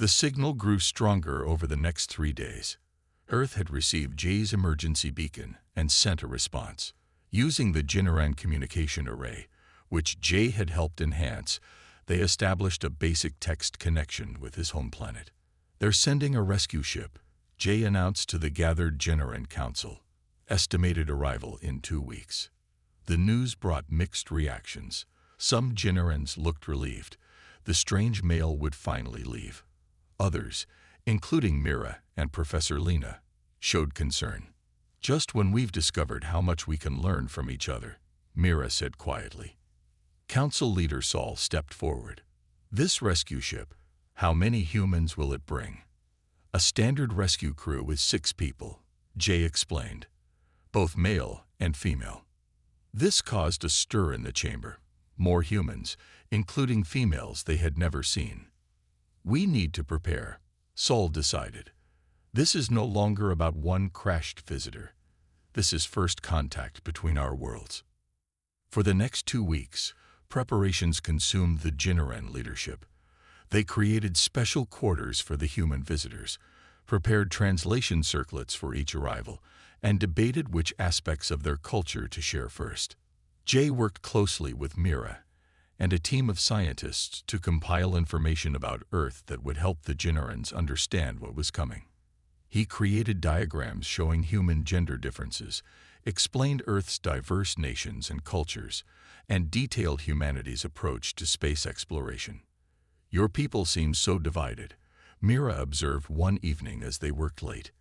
The signal grew stronger over the next 3 days. Earth had received Jay's emergency beacon and sent a response. Using the Jinnaran communication array, which Jay had helped enhance, they established a basic text connection with his home planet. "They're sending a rescue ship," Jay announced to the gathered Jinnaran Council. "Estimated arrival in 2 weeks." The news brought mixed reactions. Some Jinnarans looked relieved. The strange mail would finally leave. Others, including Mira and Professor Lena, showed concern. "Just when we've discovered how much we can learn from each other," Mira said quietly. Council leader Saul stepped forward. "This rescue ship, how many humans will it bring?" "A standard rescue crew with 6 people," Jay explained, "both male and female." This caused a stir in the chamber. More humans, including females they had never seen. "We need to prepare," Saul decided. "This is no longer about one crashed visitor. This is first contact between our worlds." For the next 2 weeks, preparations consumed the Jinnaran leadership. They created special quarters for the human visitors, prepared translation circlets for each arrival, and debated which aspects of their culture to share first. Jay worked closely with Mira and a team of scientists to compile information about Earth that would help the Jinnarans understand what was coming. He created diagrams showing human gender differences, explained Earth's diverse nations and cultures, and detailed humanity's approach to space exploration. "Your people seem so divided," Mira observed one evening as they worked late.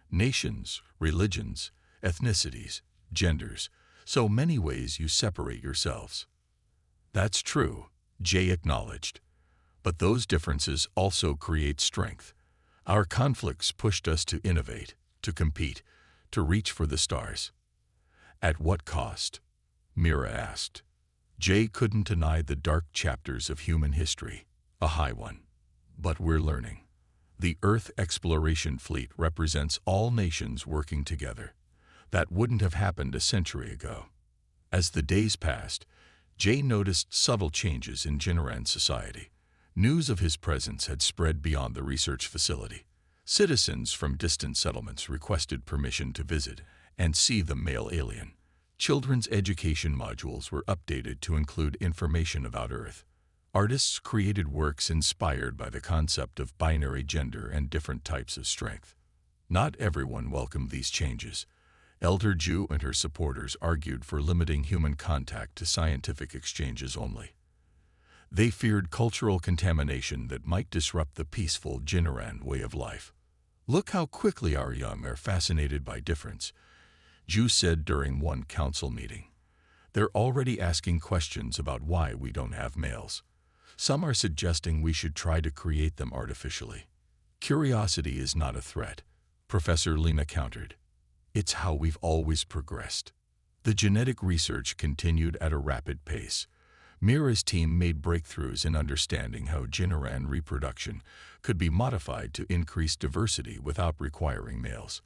"Nations, religions, ethnicities, genders, so many ways you separate yourselves." "That's true," Jay acknowledged. "But those differences also create strength. Our conflicts pushed us to innovate, to compete, to reach for the stars." "At what cost?" Mira asked. Jay couldn't deny the dark chapters of human history, a high one. "But we're learning. The Earth Exploration Fleet represents all nations working together. That wouldn't have happened a century ago." As the days passed, Jay noticed subtle changes in Jinnaran society. News of his presence had spread beyond the research facility. Citizens from distant settlements requested permission to visit and see the male alien. Children's education modules were updated to include information about Earth. Artists created works inspired by the concept of binary gender and different types of strength. Not everyone welcomed these changes. Elder Ju and her supporters argued for limiting human contact to scientific exchanges only. They feared cultural contamination that might disrupt the peaceful Jinnaran way of life. "Look how quickly our young are fascinated by difference," Ju said during one council meeting. "They're already asking questions about why we don't have males. Some are suggesting we should try to create them artificially." "Curiosity is not a threat," Professor Lena countered. "It's how we've always progressed." The genetic research continued at a rapid pace. Mira's team made breakthroughs in understanding how Jinnaran reproduction could be modified to increase diversity without requiring males.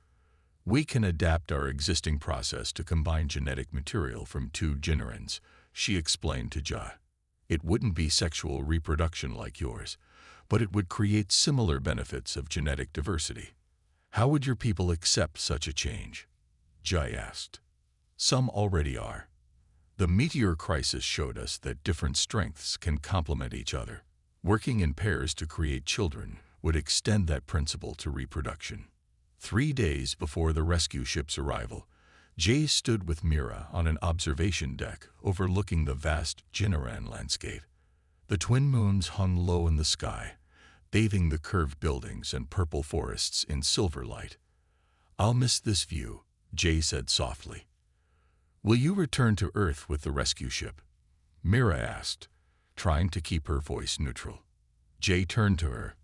"We can adapt our existing process to combine genetic material from 2 Jinnarans," she explained to Ja. "It wouldn't be sexual reproduction like yours, but it would create similar benefits of genetic diversity." "How would your people accept such a change?" Jai asked. "Some already are. The meteor crisis showed us that different strengths can complement each other. Working in pairs to create children would extend that principle to reproduction." 3 days before the rescue ship's arrival, Jay stood with Mira on an observation deck overlooking the vast Jinnaran landscape. The twin moons hung low in the sky, bathing the curved buildings and purple forests in silver light. "I'll miss this view," Jay said softly. "Will you return to Earth with the rescue ship?" Mira asked, trying to keep her voice neutral. Jay turned to her.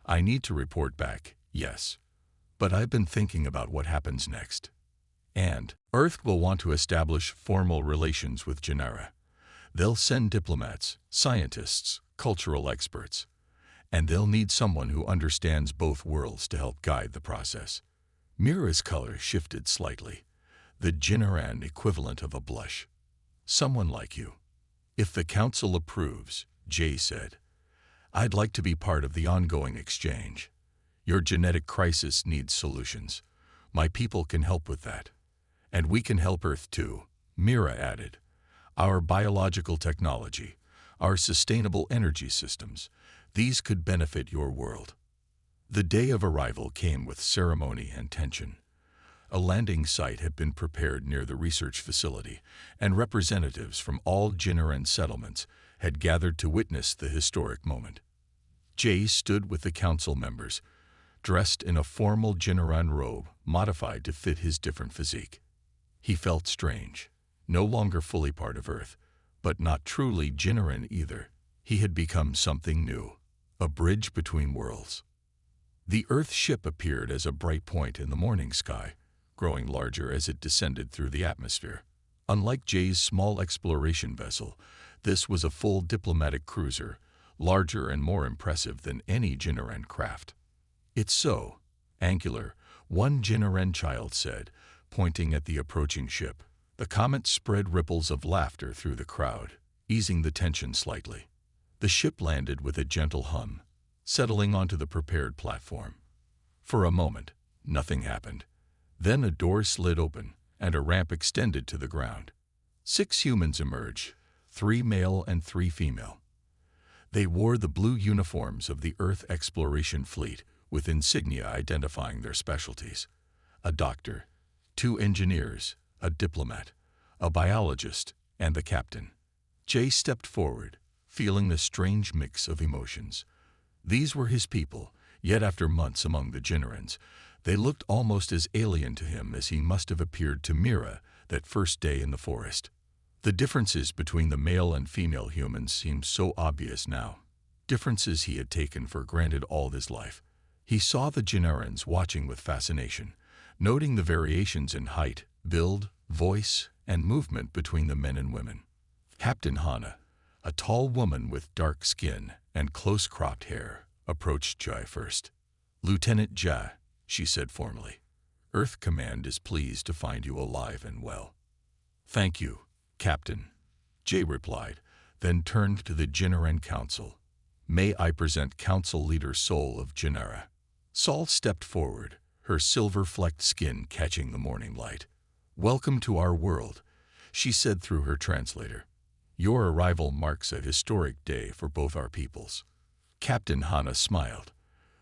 "I need to report back, yes. But I've been thinking about what happens next. And Earth will want to establish formal relations with Jinnara. They'll send diplomats, scientists, cultural experts. And they'll need someone who understands both worlds to help guide the process." Mira's color shifted slightly, the Jinnaran equivalent of a blush. "Someone like you." "If the council approves," Jay said. I'd like to be part of the ongoing exchange. Your genetic crisis needs solutions. My people can help with that. And we can help Earth too, Mira added. Our biological technology, our sustainable energy systems, these could benefit your world. The day of arrival came with ceremony and tension. A landing site had been prepared near the research facility, and representatives from all Jinnaran settlements had gathered to witness the historic moment. Jay stood with the council members, dressed in a formal Jinnaran robe modified to fit his different physique. He felt strange, no longer fully part of Earth, but not truly Jinnaran either. He had become something new, a bridge between worlds. The Earth ship appeared as a bright point in the morning sky, growing larger as it descended through the atmosphere. Unlike Jay's small exploration vessel, this was a full diplomatic cruiser, larger and more impressive than any Jinnaran craft. It's so angular, one Jinnaran child said, pointing at the approaching ship. The comet spread ripples of laughter through the crowd, easing the tension slightly. The ship landed with a gentle hum, settling onto the prepared platform. For a moment, nothing happened. Then a door slid open, and a ramp extended to the ground. 6 humans emerged, 3 male and 3 female. They wore the blue uniforms of the Earth Exploration Fleet, with insignia identifying their specialties. A doctor, 2 engineers, a diplomat, a biologist, and the captain. Jay stepped forward, feeling a strange mix of emotions. These were his people, yet after months among the Jinnarans, they looked almost as alien to him as he must have appeared to Mira that first day in the forest. The differences between the male and female humans seemed so obvious now, differences he had taken for granted all his life. He saw the Jinnarans watching with fascination, noting the variations in height, build, voice, and movement between the men and women. Captain Hana, a tall woman with dark skin and close-cropped hair, approached Jai first. "Lieutenant Jai," she said formally, "Earth Command is pleased to find you alive and well." "Thank you, Captain," Jay replied, then turned to the Jinnaran Council. "May I present Council Leader Sol of Jinnara." Sol stepped forward, her silver-flecked skin catching the morning light. "Welcome to our world," she said through her translator. "Your arrival marks a historic day for both our peoples." Captain Hana smiled.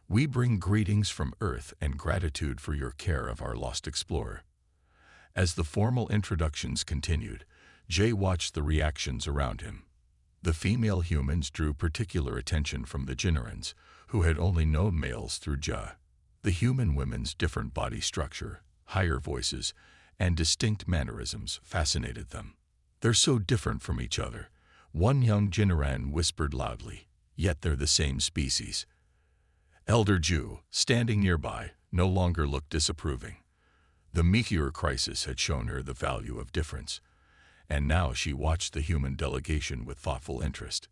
"We bring greetings from Earth and gratitude for your care of our lost explorer." As the formal introductions continued, Jay watched the reactions around him. The female humans drew particular attention from the Jinnarans, who had only known males through Ja. The human women's different body structure, higher voices, and distinct mannerisms fascinated them. "They're so different from each other," one young Jinnaran whispered loudly, "yet they're the same species." Elder Jew, standing nearby, no longer looked disapproving. The meteor crisis had shown her the value of difference, and now she watched the human delegation with thoughtful interest.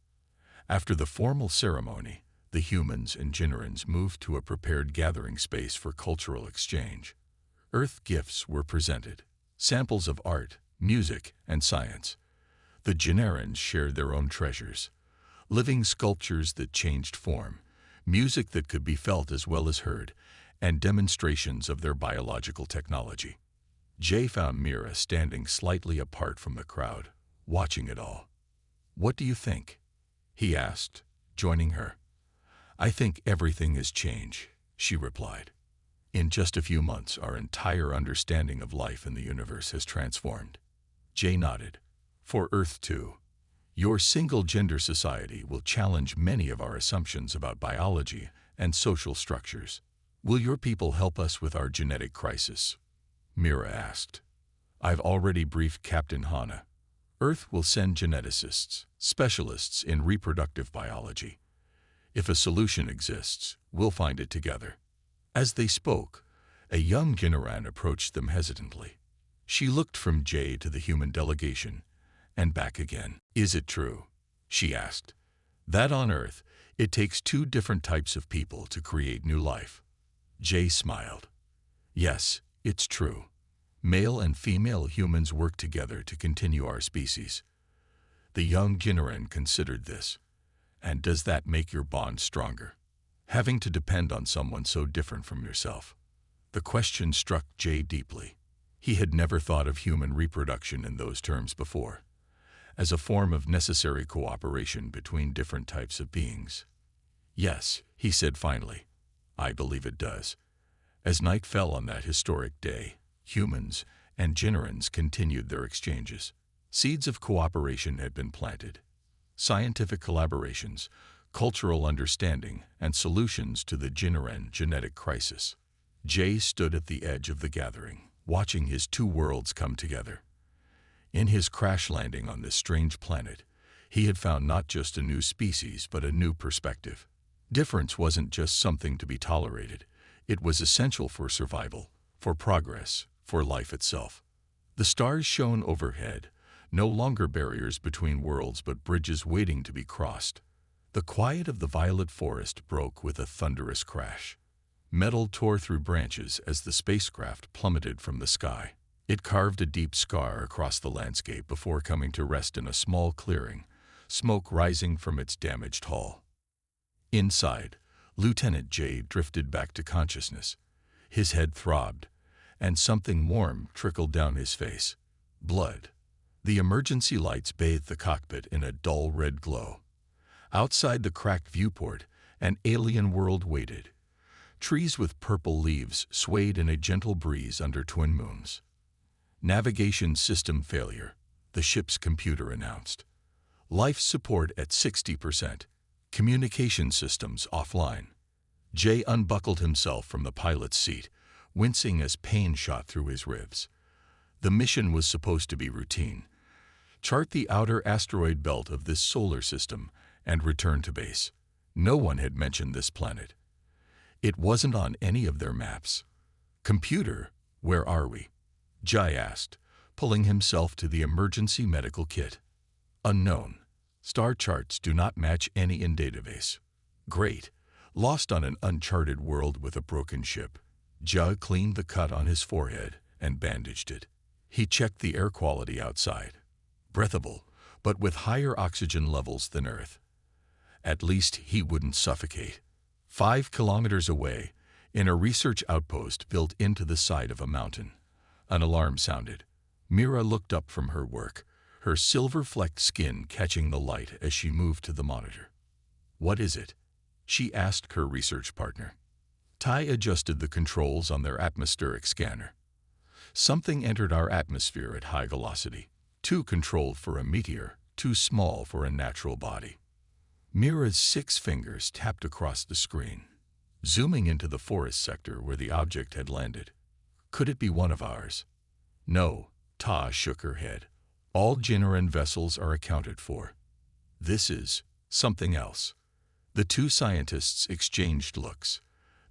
After the formal ceremony, the humans and Jinnarans moved to a prepared gathering space for cultural exchange. Earth gifts were presented, samples of art, music, and science. The Jinnarans shared their own treasures, living sculptures that changed form, music that could be felt as well as heard, and demonstrations of their biological technology. Jay found Mira standing slightly apart from the crowd, watching it all. "What do you think?" he asked, joining her. "I think everything has changed," she replied. "In just a few months, our entire understanding of life in the universe has transformed." Jay nodded. "For Earth too. Your single-gender society will challenge many of our assumptions about biology and social structures. Will your people help us with our genetic crisis?" Mira asked. "I've already briefed Captain Hana. Earth will send geneticists, specialists in reproductive biology. If a solution exists, we'll find it together." As they spoke, a young Jinnaran approached them hesitantly. She looked from Jay to the human delegation, and back again. "Is it true," she asked, "that on Earth it takes 2 different types of people to create new life?" Jay smiled. "Yes, it's true. Male and female humans work together to continue our species." The young Jinnaran considered this. And does that make your bond stronger? Having to depend on someone so different from yourself. The question struck Jay deeply. He had never thought of human reproduction in those terms before, as a form of necessary cooperation between different types of beings. Yes, he said finally, I believe it does. As night fell on that historic day, humans and Jinnerans continued their exchanges. Seeds of cooperation had been planted. Scientific collaborations, cultural understanding, and solutions to the Jinneran genetic crisis. Jay stood at the edge of the gathering, watching his two worlds come together. In his crash landing on this strange planet, he had found not just a new species but a new perspective. Difference wasn't just something to be tolerated. It was essential for survival, for progress, for life itself. The stars shone overhead, no longer barriers between worlds but bridges waiting to be crossed. The quiet of the violet forest broke with a thunderous crash. Metal tore through branches as the spacecraft plummeted from the sky. It carved a deep scar across the landscape before coming to rest in a small clearing, smoke rising from its damaged hull. Inside, Lieutenant Jay drifted back to consciousness. His head throbbed, and something warm trickled down his face. Blood. The emergency lights bathed the cockpit in a dull red glow. Outside the cracked viewport, an alien world waited. Trees with purple leaves swayed in a gentle breeze under twin moons. Navigation system failure, the ship's computer announced. Life support at 60%. Communication systems offline. Jay unbuckled himself from the pilot's seat, wincing as pain shot through his ribs. The mission was supposed to be routine. Chart the outer asteroid belt of this solar system and return to base. No one had mentioned this planet. It wasn't on any of their maps. Computer, where are we? Jay asked, pulling himself to the emergency medical kit. Unknown. Star charts do not match any in database. Great. Lost on an uncharted world with a broken ship. Jay cleaned the cut on his forehead and bandaged it. He checked the air quality outside. Breathable, but with higher oxygen levels than Earth. At least he wouldn't suffocate. 5 kilometers away, in a research outpost built into the side of a mountain, an alarm sounded. Mira looked up from her work, her silver-flecked skin catching the light as she moved to the monitor. What is it? She asked her research partner. Ty adjusted the controls on their atmospheric scanner. Something entered our atmosphere at high velocity. Too controlled for a meteor, too small for a natural body. Mira's 6 fingers tapped across the screen, zooming into the forest sector where the object had landed. Could it be one of ours? No, Ta shook her head. All Jinneran vessels are accounted for. This is something else. The two scientists exchanged looks.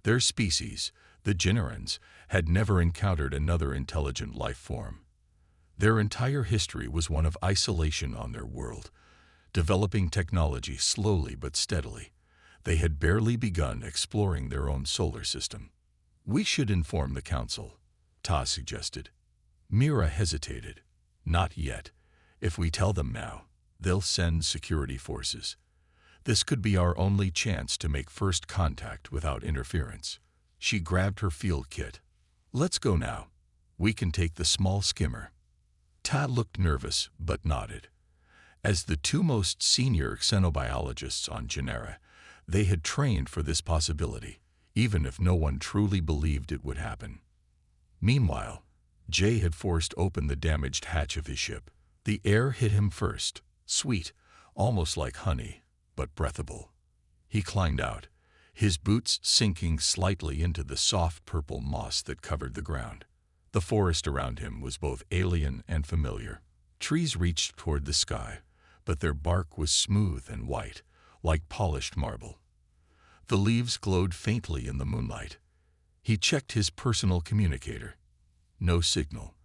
Their species, the Jinnerans, had never encountered another intelligent life form. Their entire history was one of isolation on their world, developing technology slowly but steadily. They had barely begun exploring their own solar system. We should inform the council, Ta suggested. Mira hesitated. Not yet. If we tell them now, they'll send security forces. This could be our only chance to make first contact without interference. She grabbed her field kit. Let's go now. We can take the small skimmer. Ta looked nervous but nodded. As the two most senior xenobiologists on Genera, they had trained for this possibility, even if no one truly believed it would happen. Meanwhile, Jay had forced open the damaged hatch of his ship. The air hit him first, sweet, almost like honey, but breathable. He climbed out, his boots sinking slightly into the soft purple moss that covered the ground. The forest around him was both alien and familiar. Trees reached toward the sky, but their bark was smooth and white, like polished marble. The leaves glowed faintly in the moonlight. He checked his personal communicator. No signal.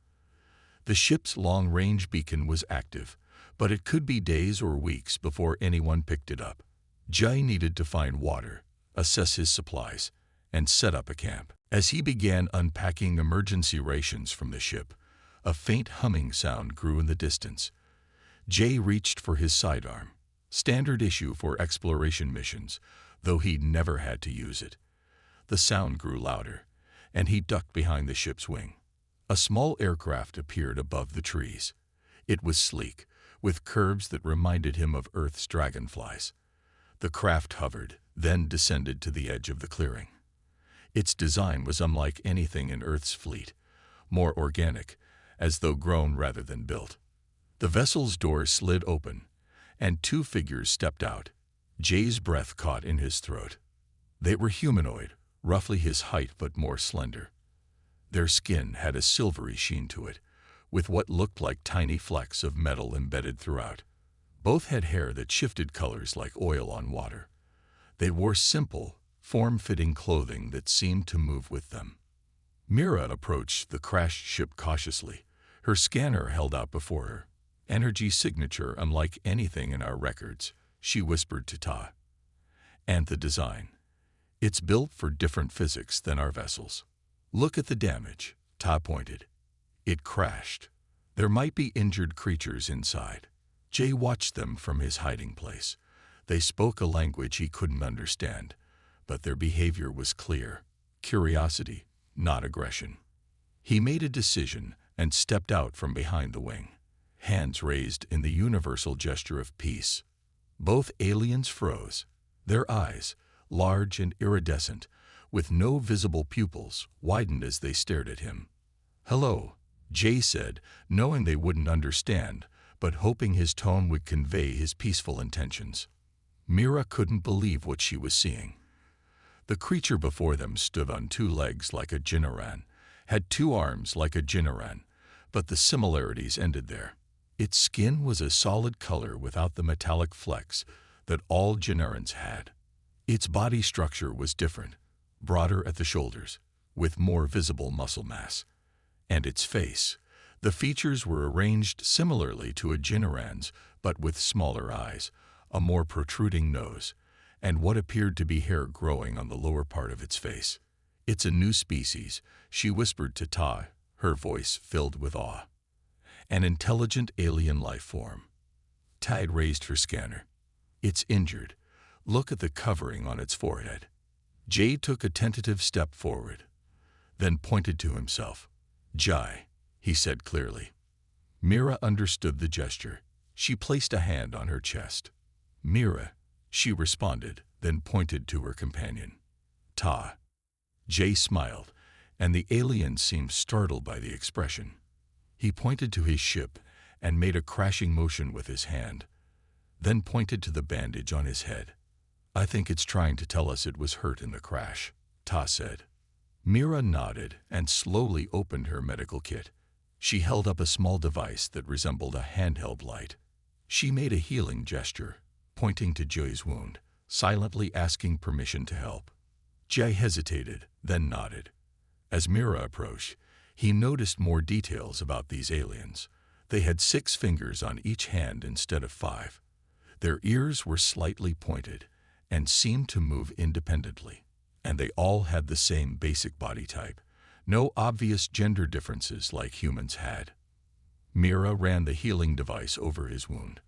The ship's long-range beacon was active, but it could be days or weeks before anyone picked it up. Jay needed to find water, assess his supplies, and set up a camp. As he began unpacking emergency rations from the ship, a faint humming sound grew in the distance. Jay reached for his sidearm. Standard issue for exploration missions, though he'd never had to use it. The sound grew louder, and he ducked behind the ship's wing. A small aircraft appeared above the trees. It was sleek, with curves that reminded him of Earth's dragonflies. The craft hovered, then descended to the edge of the clearing. Its design was unlike anything in Earth's fleet, more organic, as though grown rather than built. The vessel's door slid open, and two figures stepped out. Jay's breath caught in his throat. They were humanoid, roughly his height but more slender. Their skin had a silvery sheen to it, with what looked like tiny flecks of metal embedded throughout. Both had hair that shifted colors like oil on water. They wore simple, form-fitting clothing that seemed to move with them. Mira approached the crashed ship cautiously, her scanner held out before her. Energy signature unlike anything in our records, she whispered to Ta. And the design. It's built for different physics than our vessels. Look at the damage, Ta pointed. It crashed. There might be injured creatures inside. Jay watched them from his hiding place. They spoke a language he couldn't understand, but their behavior was clear. Curiosity, not aggression. He made a decision and stepped out from behind the wing, hands raised in the universal gesture of peace. Both aliens froze. Their eyes, large and iridescent, with no visible pupils, widened as they stared at him. "Hello," Jay said, knowing they wouldn't understand, but hoping his tone would convey his peaceful intentions. Mira couldn't believe what she was seeing. The creature before them stood on two legs like a Jinnaran, had two arms like a Jinnaran, but the similarities ended there. Its skin was a solid color without the metallic flecks that all Jinnarans had. Its body structure was different, broader at the shoulders, with more visible muscle mass. And its face. The features were arranged similarly to a Jinnaran's, but with smaller eyes, a more protruding nose, and what appeared to be hair growing on the lower part of its face. "It's a new species," she whispered to Ta, her voice filled with awe. "An intelligent alien life form." Ta raised her scanner. "It's injured. Look at the covering on its forehead." Jay took a tentative step forward, then pointed to himself. "Jai," he said clearly. Mira understood the gesture. She placed a hand on her chest. "Mira," she responded, then pointed to her companion. "Ta." Jay smiled, and the alien seemed startled by the expression. He pointed to his ship and made a crashing motion with his hand, then pointed to the bandage on his head. "I think it's trying to tell us it was hurt in the crash," Ta said. Mira nodded and slowly opened her medical kit. She held up a small device that resembled a handheld light. She made a healing gesture, pointing to Jay's wound, silently asking permission to help. Jay hesitated, then nodded. As Mira approached, he noticed more details about these aliens. They had 6 fingers on each hand instead of 5. Their ears were slightly pointed and seemed to move independently. And they all had the same basic body type, no obvious gender differences like humans had. Mira ran the healing device over his wound.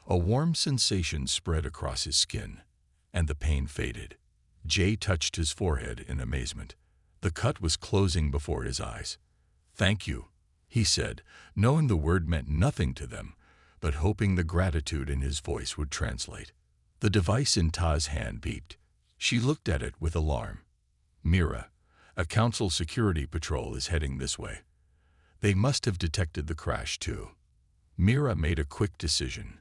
A warm sensation spread across his skin, and the pain faded. Jay touched his forehead in amazement. The cut was closing before his eyes. "Thank you," he said, knowing the word meant nothing to them, but hoping the gratitude in his voice would translate. The device in Ta's hand beeped. She looked at it with alarm. "Mira, a council security patrol is heading this way. They must have detected the crash too." Mira made a quick decision.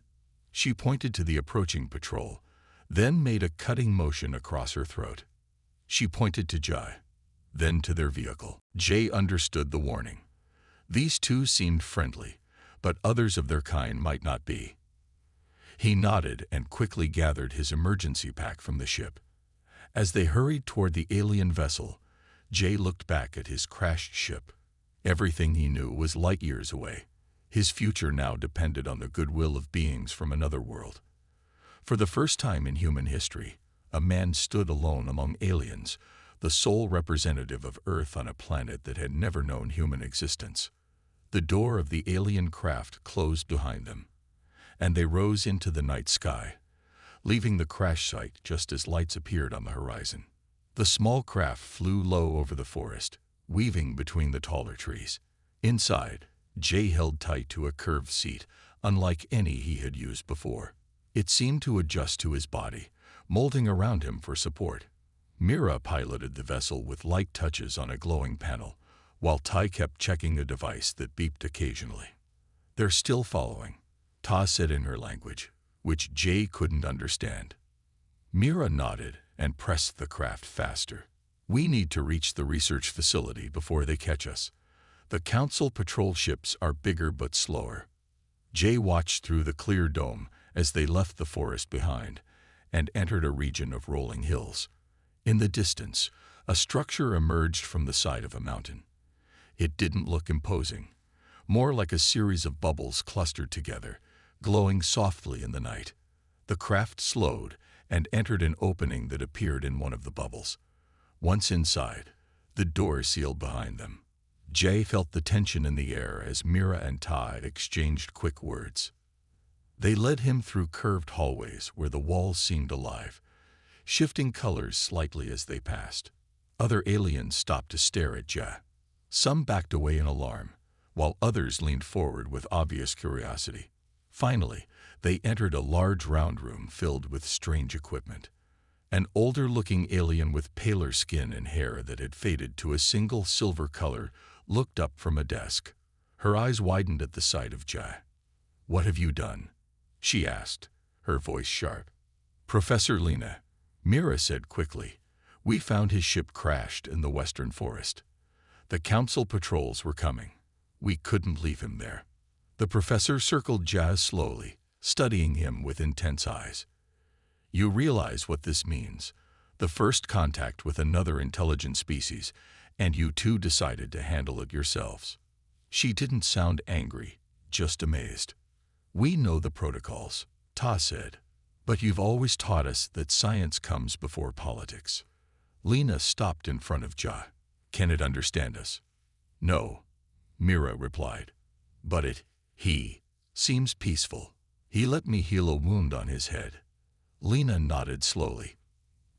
She pointed to the approaching patrol, then made a cutting motion across her throat. She pointed to Jai, then to their vehicle. Jay understood the warning. These two seemed friendly, but others of their kind might not be. He nodded and quickly gathered his emergency pack from the ship. As they hurried toward the alien vessel, Jay looked back at his crashed ship. Everything he knew was light years away. His future now depended on the goodwill of beings from another world. For the first time in human history, a man stood alone among aliens, the sole representative of Earth on a planet that had never known human existence. The door of the alien craft closed behind them, and they rose into the night sky, leaving the crash site just as lights appeared on the horizon. The small craft flew low over the forest, weaving between the taller trees. Inside, Jay held tight to a curved seat, unlike any he had used before. It seemed to adjust to his body, molding around him for support. Mira piloted the vessel with light touches on a glowing panel, while Ty kept checking a device that beeped occasionally. "They're still following," Ta said in her language, which Jay couldn't understand. Mira nodded and pressed the craft faster. "We need to reach the research facility before they catch us. The Council patrol ships are bigger but slower." Jay watched through the clear dome as they left the forest behind and entered a region of rolling hills. In the distance, a structure emerged from the side of a mountain. It didn't look imposing, more like a series of bubbles clustered together, glowing softly in the night. The craft slowed and entered an opening that appeared in one of the bubbles. Once inside, the door sealed behind them. Jay felt the tension in the air as Mira and Ty exchanged quick words. They led him through curved hallways where the walls seemed alive, shifting colors slightly as they passed. Other aliens stopped to stare at Jay. Some backed away in alarm, while others leaned forward with obvious curiosity. Finally, they entered a large round room filled with strange equipment. An older-looking alien with paler skin and hair that had faded to a single silver color looked up from a desk. Her eyes widened at the sight of Jay. "What have you done?" she asked, her voice sharp. "Professor Lena," Mira said quickly, "we found his ship crashed in the western forest. The Council patrols were coming. We couldn't leave him there." The professor circled Jay slowly, studying him with intense eyes. "You realize what this means. The first contact with another intelligent species, and you two decided to handle it yourselves." She didn't sound angry, just amazed. "We know the protocols," Ta said, "but you've always taught us that science comes before politics." Lena stopped in front of Jay. "Can it understand us?" "No," Mira replied, "but he seems peaceful. He let me heal a wound on his head." Lena nodded slowly.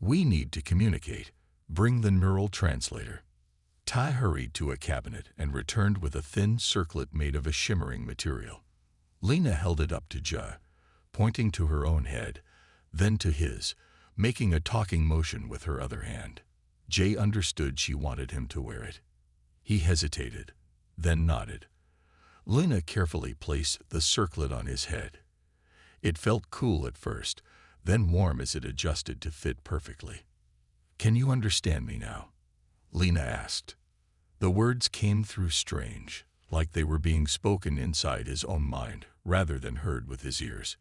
"We need to communicate. Bring the neural translator." Ty hurried to a cabinet and returned with a thin circlet made of a shimmering material. Lena held it up to Jay, pointing to her own head, then to his, making a talking motion with her other hand. Jay understood she wanted him to wear it. He hesitated, then nodded. Lena carefully placed the circlet on his head. It felt cool at first, then warm as it adjusted to fit perfectly. "Can you understand me now?" Lena asked. The words came through strange, like they were being spoken inside his own mind rather than heard with his ears.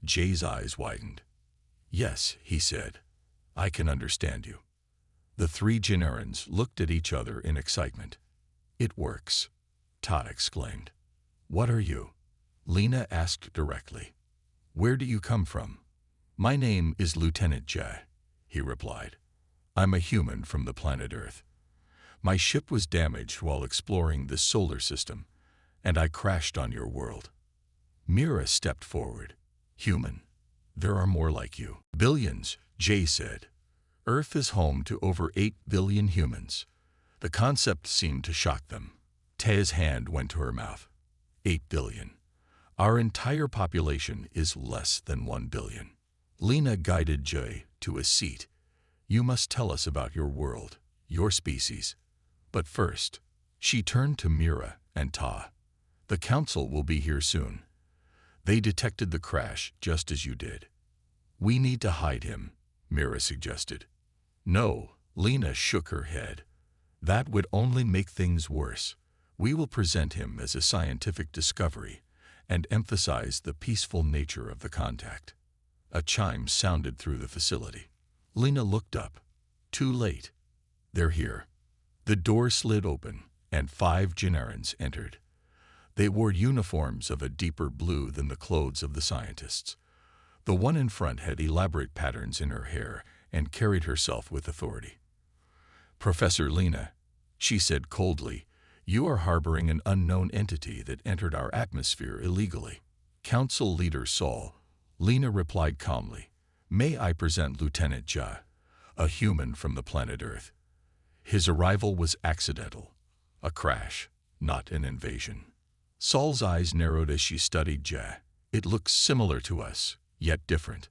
Jay's eyes widened. "Yes," he said, "I can understand you." The three Generans looked at each other in excitement. "It works," Ta exclaimed. "What are you?" Lena asked directly. "Where do you come from?" "My name is Lieutenant Jay," he replied. "I'm a human from the planet Earth. My ship was damaged while exploring the solar system, and I crashed on your world." Mira stepped forward. "Human? There are more like you." "Billions," Jay said. "Earth is home to over 8 billion humans." The concept seemed to shock them. Ta's hand went to her mouth. 8 billion. Our entire population is less than 1 billion. Lena guided Jay to a seat. "You must tell us about your world, your species. But first," she turned to Mira and Ta. "The Council will be here soon. They detected the crash just as you did." "We need to hide him," Mira suggested. "No," Lena shook her head. "That would only make things worse. We will present him as a scientific discovery and emphasize the peaceful nature of the contact." A chime sounded through the facility. Lena looked up. Too late. "They're here." The door slid open, and 5 Generans entered. They wore uniforms of a deeper blue than the clothes of the scientists. The one in front had elaborate patterns in her hair and carried herself with authority. "Professor Lena," she said coldly, "you are harboring an unknown entity that entered our atmosphere illegally." "Council Leader Saul," Lena replied calmly, May I present Lieutenant Jia, a human from the planet Earth. His arrival was accidental, a crash, not an invasion. Saul's eyes narrowed as she studied Jia. It looks similar to us, yet different.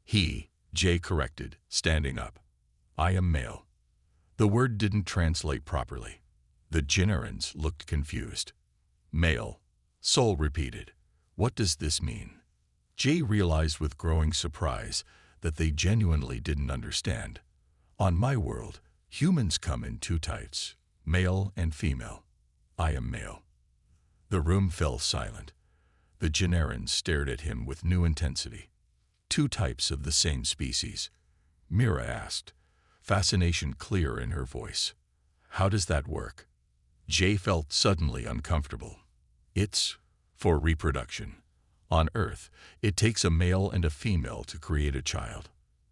Jay corrected, standing up. I am male. The word didn't translate properly. The Jinarans looked confused. Male, Saul repeated. What does this mean? Jay realized with growing surprise that they genuinely didn't understand. On my world, humans come in two types, male and female. I am male. The room fell silent. The Jinarans stared at him with new intensity. Two types of the same species. Mira asked, fascination clear in her voice. How does that work? Jay felt suddenly uncomfortable. It's for reproduction. On Earth, it takes a male and a female to create a child.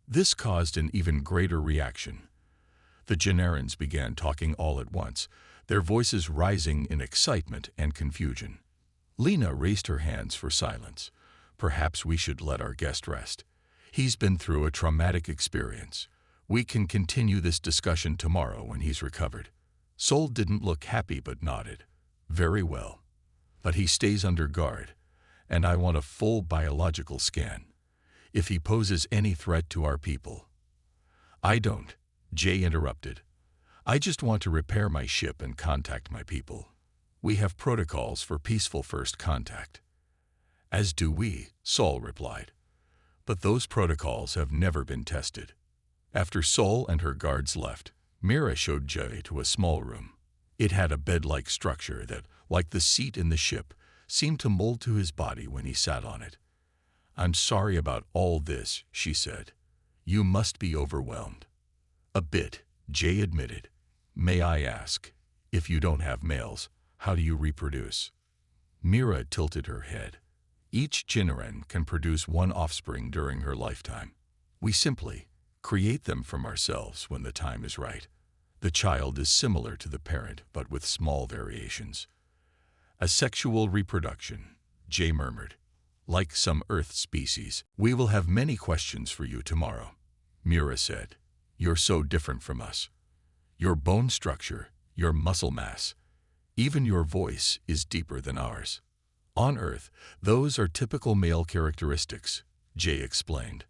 This caused an even greater reaction. The Jinarans began talking all at once, their voices rising in excitement and confusion. Lena raised her hands for silence. Perhaps we should let our guest rest. He's been through a traumatic experience. We can continue this discussion tomorrow when he's recovered. Sol didn't look happy but nodded. Very well. But he stays under guard, and I want a full biological scan. If he poses any threat to our people. I don't, Jay interrupted. I just want to repair my ship and contact my people. We have protocols for peaceful first contact. As do we, Saul replied. But those protocols have never been tested. After Saul and her guards left, Mira showed Jay to a small room. It had a bed-like structure that, like the seat in the ship, seemed to mold to his body when he sat on it. I'm sorry about all this, she said. You must be overwhelmed. A bit, Jay admitted. May I ask, if you don't have males, how do you reproduce? Mira tilted her head. Each Jinaran can produce one offspring during her lifetime. We simply create them from ourselves when the time is right. The child is similar to the parent, but with small variations. Asexual reproduction, Jay murmured. Like some Earth species, we will have many questions for you tomorrow. Mira said, you're so different from us. Your bone structure, your muscle mass, even your voice is deeper than ours. On Earth, those are typical male characteristics, Jay explained.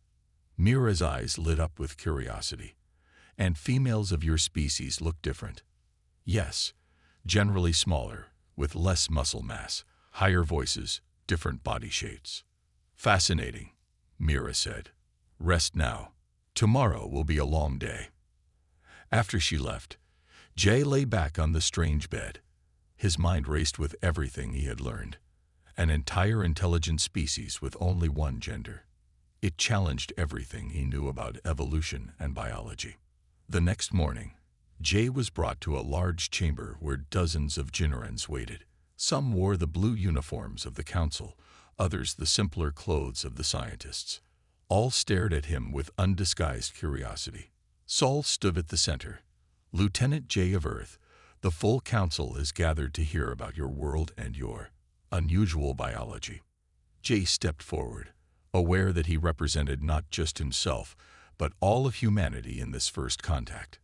Mira's eyes lit up with curiosity. And females of your species look different. Yes, generally smaller, with less muscle mass, higher voices, different body shapes. Fascinating, Mira said. Rest now. Tomorrow will be a long day. After she left, Jay lay back on the strange bed. His mind raced with everything he had learned. An entire intelligent species with only one gender. It challenged everything he knew about evolution and biology. The next morning, Jay was brought to a large chamber where dozens of Jinarans waited. Some wore the blue uniforms of the council, others the simpler clothes of the scientists. All stared at him with undisguised curiosity. Saul stood at the center. Lieutenant Jay of Earth, the full council is gathered to hear about your world and your unusual biology. Jay stepped forward, aware that he represented not just himself, but all of humanity in this first contact.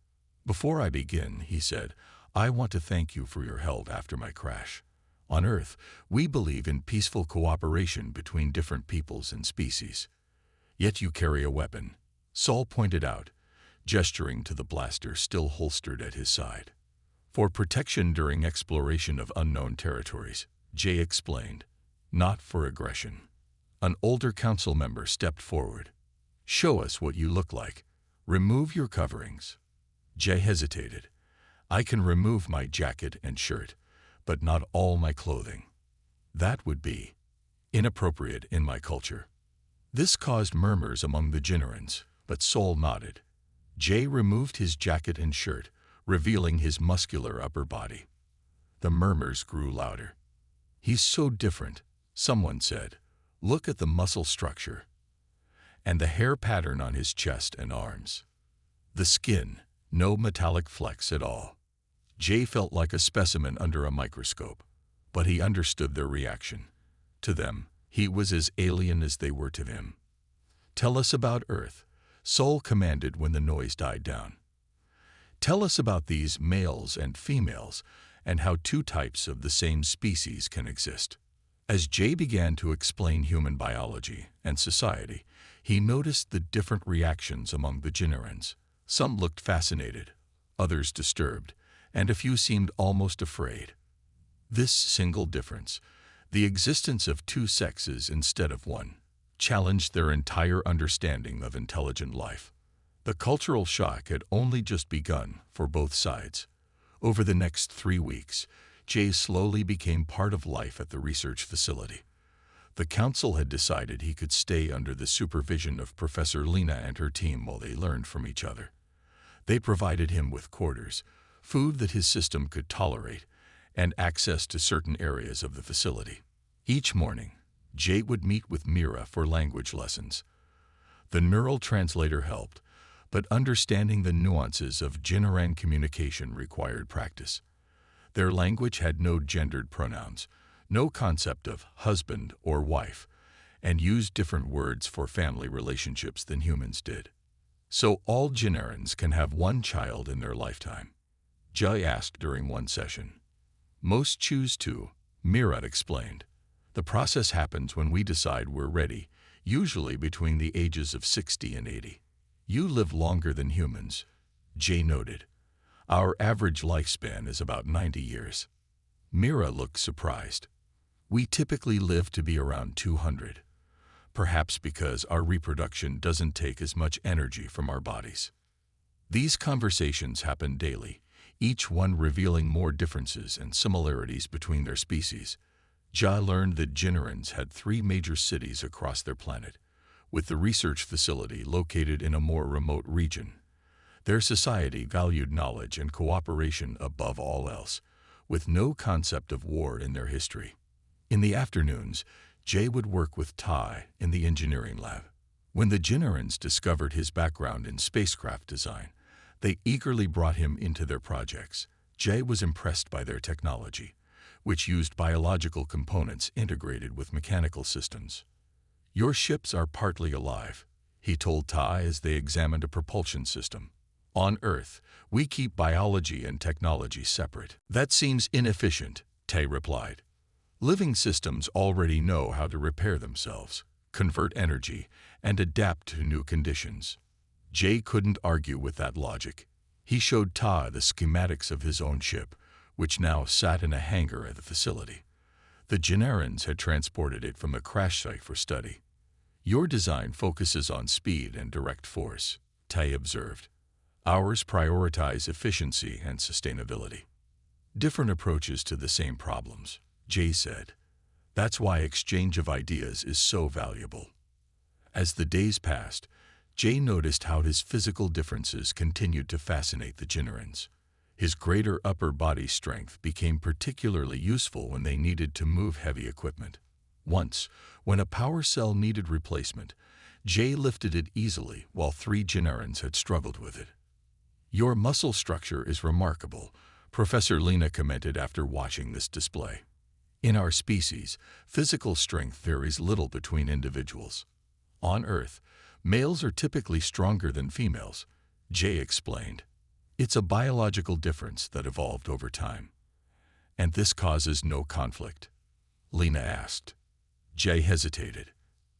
Before I begin, he said, I want to thank you for your help after my crash. On Earth, we believe in peaceful cooperation between different peoples and species. Yet you carry a weapon, Saul pointed out, gesturing to the blaster still holstered at his side. For protection during exploration of unknown territories, Jay explained, not for aggression. An older council member stepped forward. Show us what you look like. Remove your coverings. Jay hesitated. I can remove my jacket and shirt, but not all my clothing. That would be inappropriate in my culture. This caused murmurs among the Jinarans, but Saul nodded. Jay removed his jacket and shirt, revealing his muscular upper body. The murmurs grew louder. He's so different, someone said. Look at the muscle structure. And the hair pattern on his chest and arms. The skin, no metallic flecks at all. Jay felt like a specimen under a microscope, but he understood their reaction. To them, he was as alien as they were to him. Tell us about Earth, Sol commanded when the noise died down. Tell us about these males and females and how two types of the same species can exist. As Jay began to explain human biology and society, he noticed the different reactions among the Jinarans. Some looked fascinated, others disturbed, and a few seemed almost afraid. This single difference, the existence of two sexes instead of one, challenged their entire understanding of intelligent life. The cultural shock had only just begun for both sides. Over the next 3 weeks, Jay slowly became part of life at the research facility. The council had decided he could stay under the supervision of Professor Lena and her team while they learned from each other. They provided him with quarters, food that his system could tolerate, and access to certain areas of the facility. Each morning, Jay would meet with Mira for language lessons. The neural translator helped, but understanding the nuances of Jinaran communication required practice. Their language had no gendered pronouns, no concept of husband or wife, and used different words for family relationships than humans did. So all Jinarans can have one child in their lifetime? Jay asked during one session. Most choose to, Mira explained. The process happens when we decide we're ready, usually between the ages of 60 and 80. You live longer than humans, Jay noted. Our average lifespan is about 90 years. Mira looked surprised. We typically live to be around 200, perhaps because our reproduction doesn't take as much energy from our bodies. These conversations happen daily, each one revealing more differences and similarities between their species. Jay learned that Jinarans had 3 major cities across their planet, with the research facility located in a more remote region. Their society valued knowledge and cooperation above all else, with no concept of war in their history. In the afternoons, Jay would work with Tai in the engineering lab. When the Jinarans discovered his background in spacecraft design, they eagerly brought him into their projects. Jay was impressed by their technology, which used biological components integrated with mechanical systems. Your ships are partly alive, he told Tai as they examined a propulsion system. On Earth, we keep biology and technology separate. That seems inefficient, Tai replied. Living systems already know how to repair themselves, convert energy, and adapt to new conditions. Jay couldn't argue with that logic. He showed Tai the schematics of his own ship, which now sat in a hangar at the facility. The Jinarans had transported it from a crash site for study. Your design focuses on speed and direct force, Tai observed. Ours prioritize efficiency and sustainability. Different approaches to the same problems, Jay said. That's why exchange of ideas is so valuable. As the days passed, Jay noticed how his physical differences continued to fascinate the Jinarans. His greater upper body strength became particularly useful when they needed to move heavy equipment. Once, when a power cell needed replacement, Jay lifted it easily while 3 Jinarans had struggled with it. Your muscle structure is remarkable, Professor Lena commented after watching this display. In our species, physical strength varies little between individuals. On Earth, males are typically stronger than females, Jay explained. It's a biological difference that evolved over time. And this causes no conflict? Lena asked. Jay hesitated.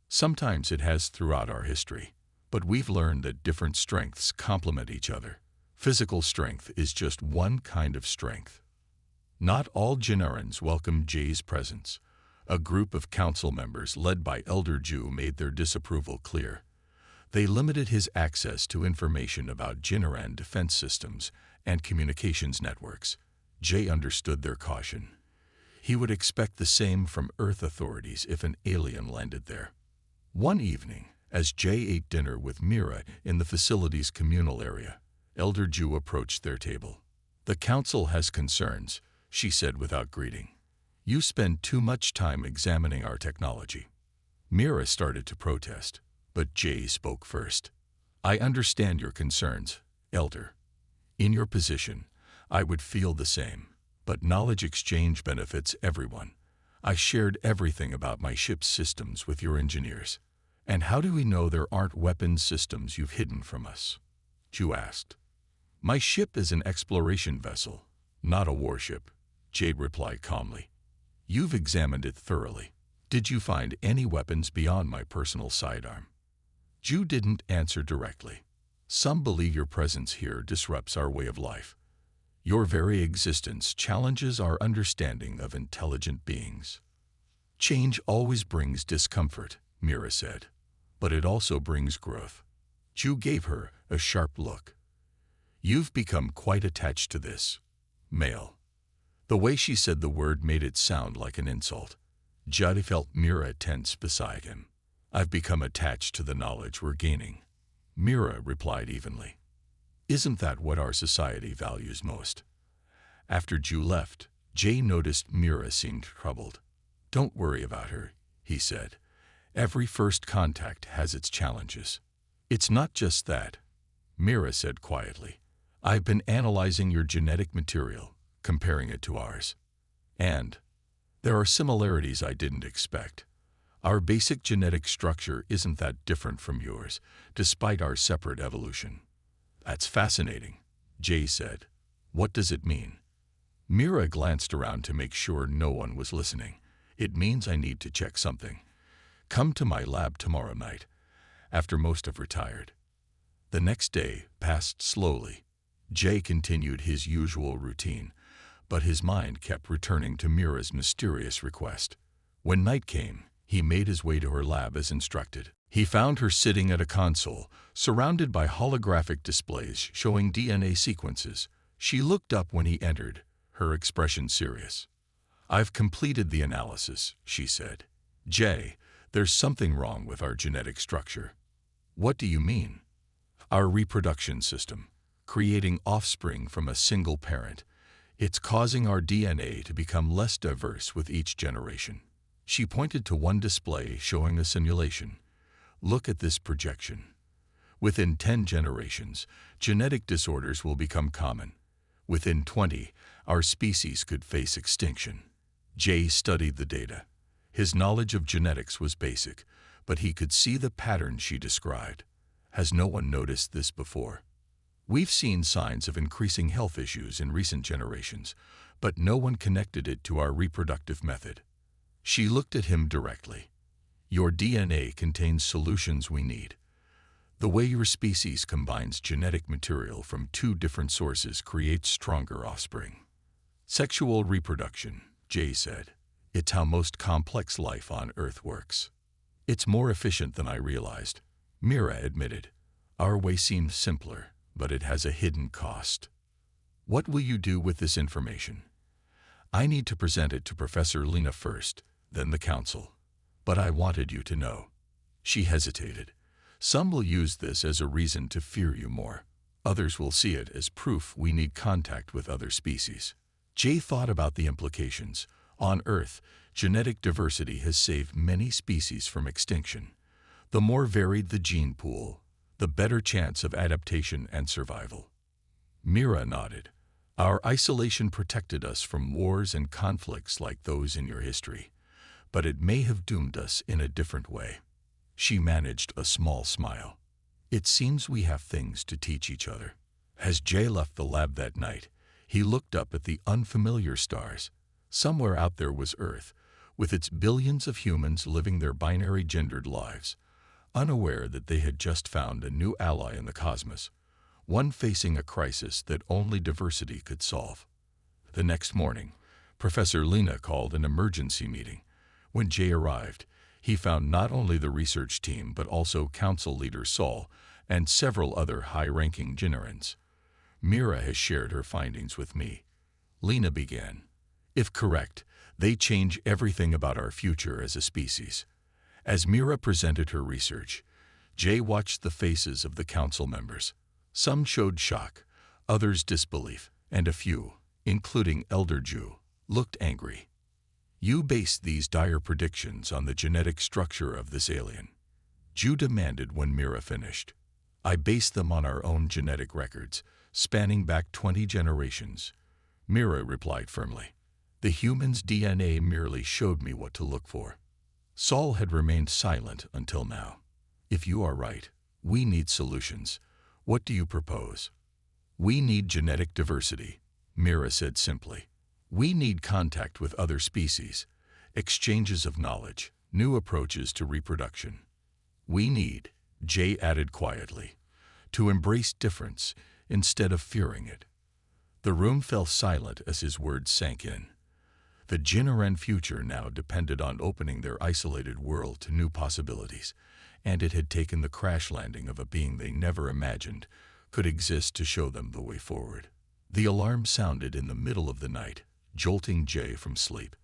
Sometimes it has throughout our history, but we've learned that different strengths complement each other. Physical strength is just one kind of strength. Not all Jinarans welcomed Jay's presence. A group of council members led by Elder Jew made their disapproval clear. They limited his access to information about Jinaran defense systems and communications networks. Jay understood their caution. He would expect the same from Earth authorities if an alien landed there. One evening, as Jay ate dinner with Mira in the facility's communal area, Elder Jew approached their table. The council has concerns, she said without greeting. You spend too much time examining our technology. Mira started to protest, but Jay spoke first. I understand your concerns, Elder. In your position, I would feel the same, but knowledge exchange benefits everyone. I shared everything about my ship's systems with your engineers. And how do we know there aren't weapons systems you've hidden from us? Ju asked. My ship is an exploration vessel, not a warship, Jade replied calmly. You've examined it thoroughly. Did you find any weapons beyond my personal sidearm? Ju didn't answer directly. Some believe your presence here disrupts our way of life. Your very existence challenges our understanding of intelligent beings. Change always brings discomfort, Mira said, but it also brings growth. Ju gave her a sharp look. You've become quite attached to this, male. The way she said the word made it sound like an insult. Judd felt Mira tense beside him. I've become attached to the knowledge we're gaining, Mira replied evenly. Isn't that what our society values most? After Ju left, Jay noticed Mira seemed troubled. Don't worry about her, he said. Every first contact has its challenges. It's not just that, Mira said quietly. I've been analyzing your genetic material, comparing it to ours. And there are similarities I didn't expect. Our basic genetic structure isn't that different from yours, despite our separate evolution. That's fascinating, Jay said. What does it mean? Mira glanced around to make sure no one was listening. It means I need to check something. Come to my lab tomorrow night, after most have retired. The next day passed slowly. Jay continued his usual routine, but his mind kept returning to Mira's mysterious request. When night came, he made his way to her lab as instructed. He found her sitting at a console, surrounded by holographic displays showing DNA sequences. She looked up when he entered, her expression serious. I've completed the analysis, she said. Jay, there's something wrong with our genetic structure. What do you mean? Our reproduction system, creating offspring from a single parent. It's causing our DNA to become less diverse with each generation. She pointed to one display showing a simulation. Look at this projection. Within 10 generations, genetic disorders will become common. Within 20, our species could face extinction. Jay studied the data. His knowledge of genetics was basic, but he could see the pattern she described. Has no one noticed this before? We've seen signs of increasing health issues in recent generations, but no one connected it to our reproductive method. She looked at him directly. Your DNA contains solutions we need. The way your species combines genetic material from 2 different sources creates stronger offspring. Sexual reproduction, Jay said. It's how most complex life on Earth works. It's more efficient than I realized, Mira admitted. Our way seems simpler, but it has a hidden cost. What will you do with this information? I need to present it to Professor Lena first, then the council. But I wanted you to know. She hesitated. Some will use this as a reason to fear you more. Others will see it as proof we need contact with other species. Jay thought about the implications. On Earth, genetic diversity has saved many species from extinction. The more varied the gene pool, the better chance of adaptation and survival. Mira nodded. Our isolation protected us from wars and conflicts like those in your history, but it may have doomed us in a different way. She managed a small smile. It seems we have things to teach each other. As Jay left the lab that night, he looked up at the unfamiliar stars. Somewhere out there was Earth, with its billions of humans living their binary gendered lives, unaware that they had just found a new ally in the cosmos, one facing a crisis that only diversity could solve. The next morning, Professor Lena called an emergency meeting. When Jay arrived, he found not only the research team but also Council Leader Saul and several other high-ranking generals. Mira has shared her findings with me, Lena began. If correct, they change everything about our future as a species. As Mira presented her research, Jay watched the faces of the council members. Some showed shock, others disbelief, and a few, including Elder Ju, looked angry. You based these dire predictions on the genetic structure of this alien, Ju demanded when Mira finished. I based them on our own genetic records, spanning back 20 generations, Mira replied firmly. The human's DNA merely showed me what to look for. Saul had remained silent until now. If you are right, we need solutions. What do you propose? We need genetic diversity, Mira said simply. We need contact with other species, exchanges of knowledge, new approaches to reproduction. We need, Jay added quietly, to embrace difference instead of fearing it. The room fell silent as his words sank in. The Jinaren future now depended on opening their isolated world to new possibilities, and it had taken the crash landing of a being they never imagined could exist to show them the way forward. The alarm sounded in the middle of the night, jolting Jay from sleep.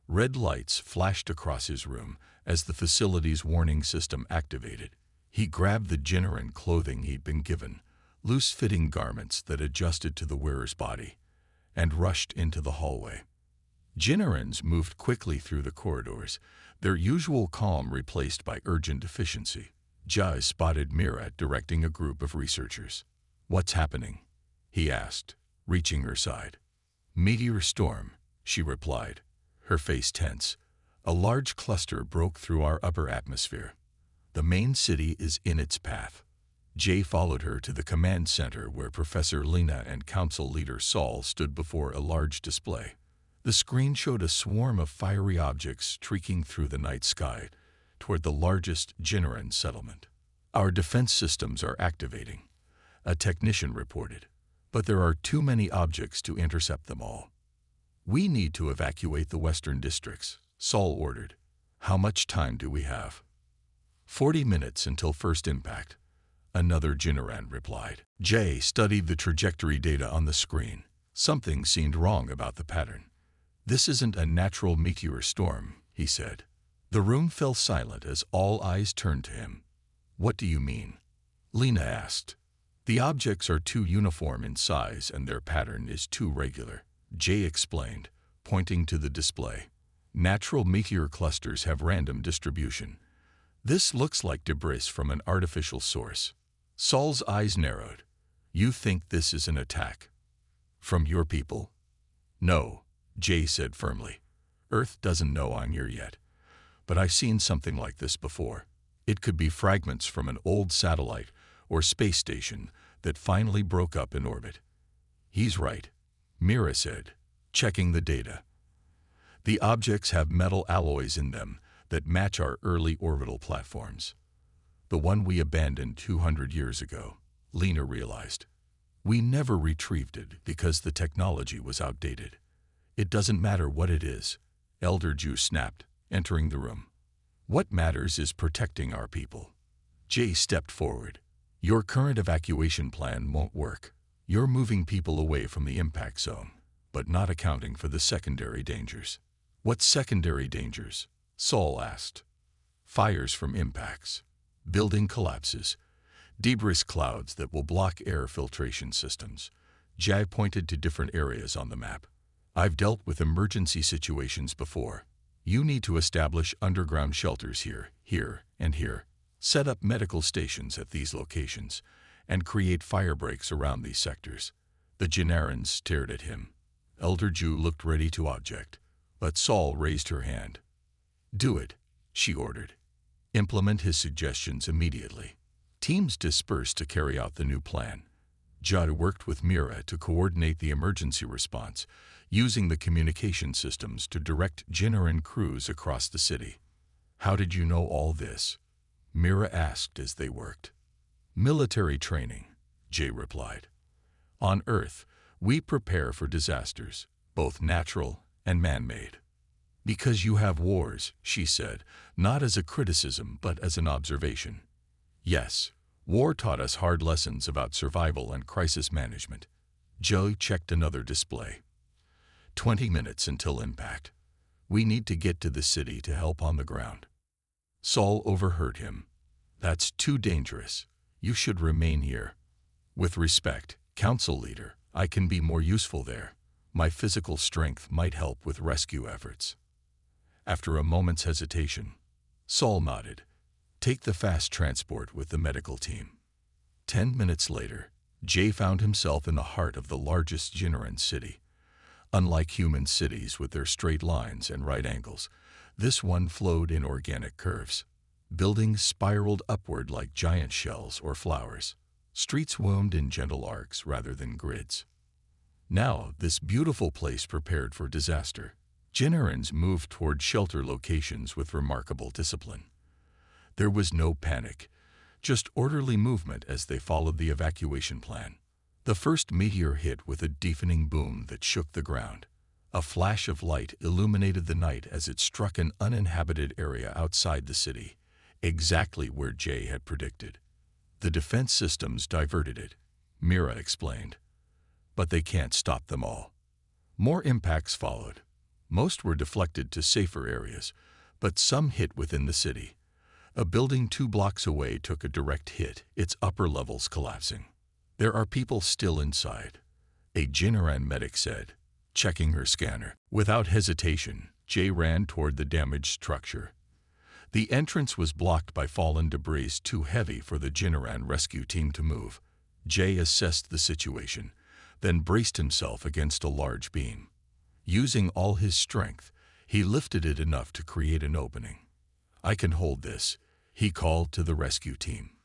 Red lights flashed across his room as the facility's warning system activated. He grabbed the Jinaren clothing he'd been given, loose-fitting garments that adjusted to the wearer's body, and rushed into the hallway. Jinarans moved quickly through the corridors, their usual calm replaced by urgent efficiency. Jai spotted Mira directing a group of researchers. "What's happening?" he asked, reaching her side. "Meteor storm," she replied, her face tense. "A large cluster broke through our upper atmosphere. The main city is in its path." Jay followed her to the command center where Professor Lena and Council Leader Saul stood before a large display. The screen showed a swarm of fiery objects streaking through the night sky toward the largest Jinaren settlement. "Our defense systems are activating," a technician reported, "but there are too many objects to intercept them all." "We need to evacuate the western districts," Saul ordered. "How much time do we have?" 40 minutes until first impact," another Jinaran replied. Jay studied the trajectory data on the screen. Something seemed wrong about the pattern. "This isn't a natural meteor storm," he said. The room fell silent as all eyes turned to him. "What do you mean?" Lena asked. "The objects are too uniform in size and their pattern is too regular," Jay explained, pointing to the display. "Natural meteor clusters have random distribution. This looks like debris from an artificial source." Saul's eyes narrowed. "You think this is an attack from your people?" "No," Jay said firmly. "Earth doesn't know I'm here yet. But I've seen something like this before. It could be fragments from an old satellite or space station that finally broke up in orbit." "He's right," Mira said, checking the data. "The objects have metal alloys in them that match our early orbital platforms. The one we abandoned 200 years ago," Lena realized. "We never retrieved it because the technology was outdated." "It doesn't matter what it is," Elder Jew snapped, entering the room. "What matters is protecting our people." Jay stepped forward. "Your current evacuation plan won't work. You're moving people away from the impact zone, but not accounting for the secondary dangers." "What secondary dangers?" Saul asked. "Fires from impacts, building collapses, debris clouds that will block air filtration systems." Jay pointed to different areas on the map. "I've dealt with emergency situations before. You need to establish underground shelters here, and here. Set up medical stations at these locations, and create fire breaks around these sectors." The Jinarans stared at him. Elder Jew looked ready to object, but Saul raised her hand. "Do it," she ordered. "Implement his suggestions immediately." Teams dispersed to carry out the new plan. Judd worked with Mira to coordinate the emergency response, using the communication systems to direct Jinaran crews across the city. "How did you know all this?" Mira asked as they worked. "Military training," Jay replied. "On Earth, we prepare for disasters, both natural and man-made." "Because you have wars," she said, not as a criticism but as an observation. "Yes, war taught us hard lessons about survival and crisis management." Joe checked another display. 20 minutes until impact. "We need to get to the city to help on the ground." Saul overheard him. "That's too dangerous. You should remain here." "With respect, Council Leader, I can be more useful there. My physical strength might help with rescue efforts." After a moment's hesitation, Saul nodded. "Take the fast transport with the medical team." 10 minutes later, Jay found himself in the heart of the largest Jinaran city. Unlike human cities with their straight lines and right angles, this one flowed in organic curves. Buildings spiraled upward like giant shells or flowers. Streets wound in gentle arcs rather than grids. Now, this beautiful place prepared for disaster. Jinarans moved toward shelter locations with remarkable discipline. There was no panic, just orderly movement as they followed the evacuation plan. The first meteor hit with a deafening boom that shook the ground. A flash of light illuminated the night as it struck an uninhabited area outside the city, exactly where Jay had predicted. The defense systems diverted it, Mira explained. But they can't stop them all. More impacts followed. Most were deflected to safer areas, but some hit within the city. A building 2 blocks away took a direct hit, its upper levels collapsing. There are people still inside, a Jinaran medic said, checking her scanner. Without hesitation, Jay ran toward the damaged structure. The entrance was blocked by fallen debris too heavy for the Jinaran rescue team to move. Jay assessed the situation, then braced himself against a large beam. Using all his strength, he lifted it enough to create an opening. "I can hold this," he called to the rescue team.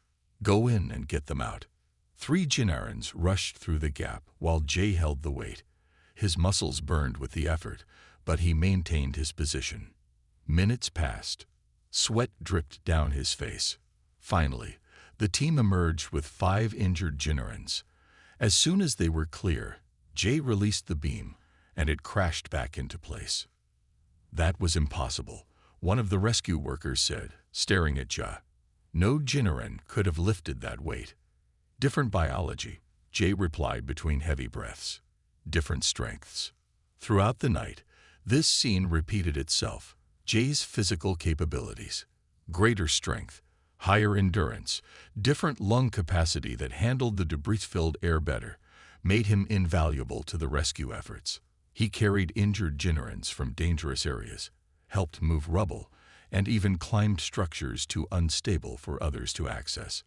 "Go in and get them out." 3 Jinarans rushed through the gap while Jay held the weight. His muscles burned with the effort, but he maintained his position. Minutes passed. Sweat dripped down his face. Finally, the team emerged with 5 injured Jinarans. As soon as they were clear, Jay released the beam, and it crashed back into place. "That was impossible," one of the rescue workers said, staring at Ja. "No Jinaran could have lifted that weight." "Different biology," Jay replied between heavy breaths. "Different strengths." Throughout the night, this scene repeated itself. Jay's physical capabilities, greater strength, higher endurance, different lung capacity that handled the debris-filled air better, made him invaluable to the rescue efforts. He carried injured Jinarans from dangerous areas, helped move rubble, and even climbed structures too unstable for others to access.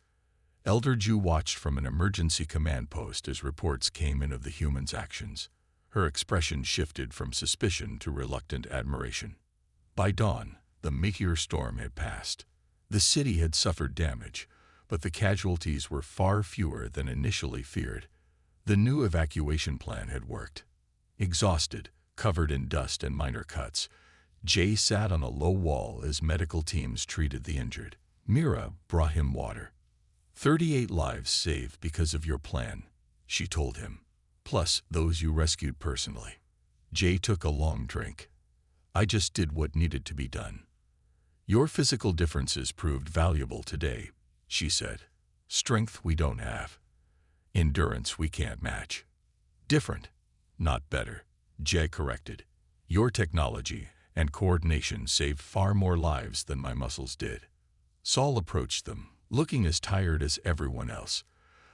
Elder Ju watched from an emergency command post as reports came in of the humans' actions. Her expression shifted from suspicion to reluctant admiration. By dawn, the meteor storm had passed. The city had suffered damage, but the casualties were far fewer than initially feared. The new evacuation plan had worked. Exhausted, covered in dust and minor cuts, Jay sat on a low wall as medical teams treated the injured. Mira brought him water. 38 lives saved because of your plan," she told him, "plus those you rescued personally." Jay took a long drink. "I just did what needed to be done." "Your physical differences proved valuable today," she said. "Strength we don't have. Endurance we can't match." "Different, not better," Jay corrected. "Your technology and coordination saved far more lives than my muscles did." Saul approached them, looking as tired as everyone else.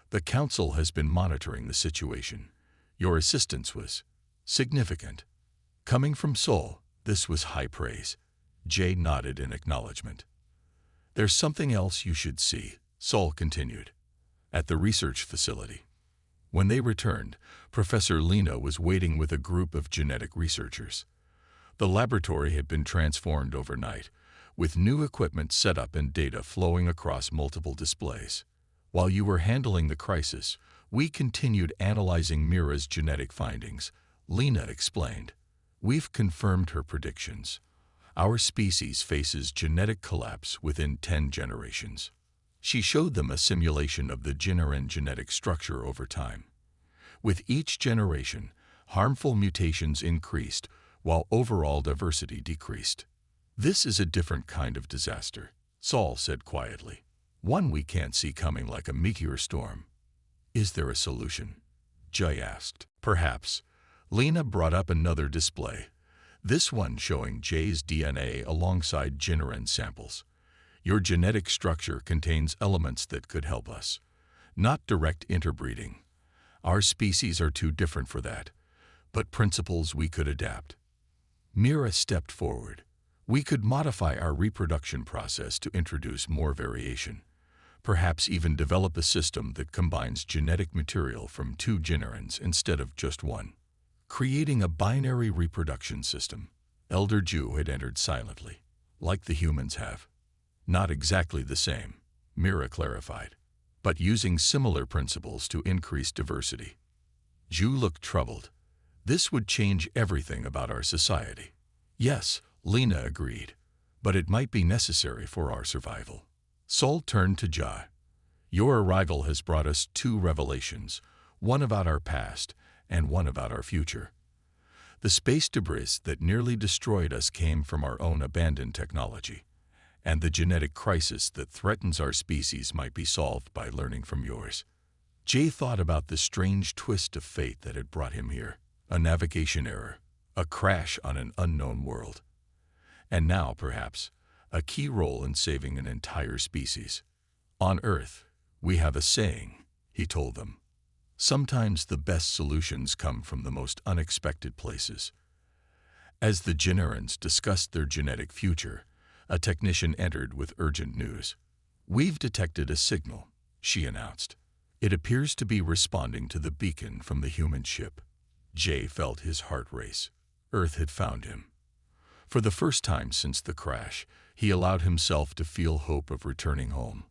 "The council has been monitoring the situation. Your assistance was significant." Coming from Saul, this was high praise. Jay nodded in acknowledgement. "There's something else you should see," Saul continued. "At the research facility." When they returned, Professor Lena was waiting with a group of genetic researchers. The laboratory had been transformed overnight, with new equipment set up and data flowing across multiple displays. "While you were handling the crisis, we continued analyzing Mira's genetic findings," Lena explained. "We've confirmed her predictions. Our species faces genetic collapse within 10 generations." She showed them a simulation of the Jinaran genetic structure over time. With each generation, harmful mutations increased while overall diversity decreased. "This is a different kind of disaster," Saul said quietly. "One we can't see coming like a meteor storm." "Is there a solution?" Jay asked. "Perhaps." Lena brought up another display, this one showing Jay's DNA alongside Jinaran samples. "Your genetic structure contains elements that could help us. Not direct interbreeding. Our species are too different for that, but principles we could adapt." Mira stepped forward. "We could modify our reproduction process to introduce more variation. Perhaps even develop a system that combines genetic material from 2 Jinarans instead of just one. Creating a binary reproduction system." Elder Ju had entered silently, like the humans have. Not exactly the same, Mira clarified, but using similar principles to increase diversity. Zhu looked troubled. This would change everything about our society. Yes, Lena agreed, but it might be necessary for our survival. Sol turned to Jia. Your arrival has brought us two revelations, one about our past and one about our future. The space debris that nearly destroyed us came from our own abandoned technology, and the genetic crisis that threatens our species might be solved by learning from yours. Jay thought about the strange twist of fate that had brought him here, a navigation error, a crash on an unknown world, and now, perhaps, a key role in saving an entire species. On Earth, we have a saying, he told them. Sometimes the best solutions come from the most unexpected places. As the Generans discussed their genetic future, a technician entered with urgent news. We've detected a signal, she announced. It appears to be responding to the beacon from the human ship. Jay felt his heart race. Earth had found him. For the first time since the crash, he allowed himself to feel hope of returning home.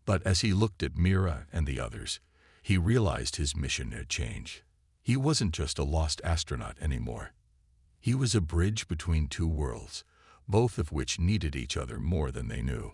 But as he looked at Mira and the others, he realized his mission had changed. He wasn't just a lost astronaut anymore. He was a bridge between two worlds, both of which needed each other more than they knew.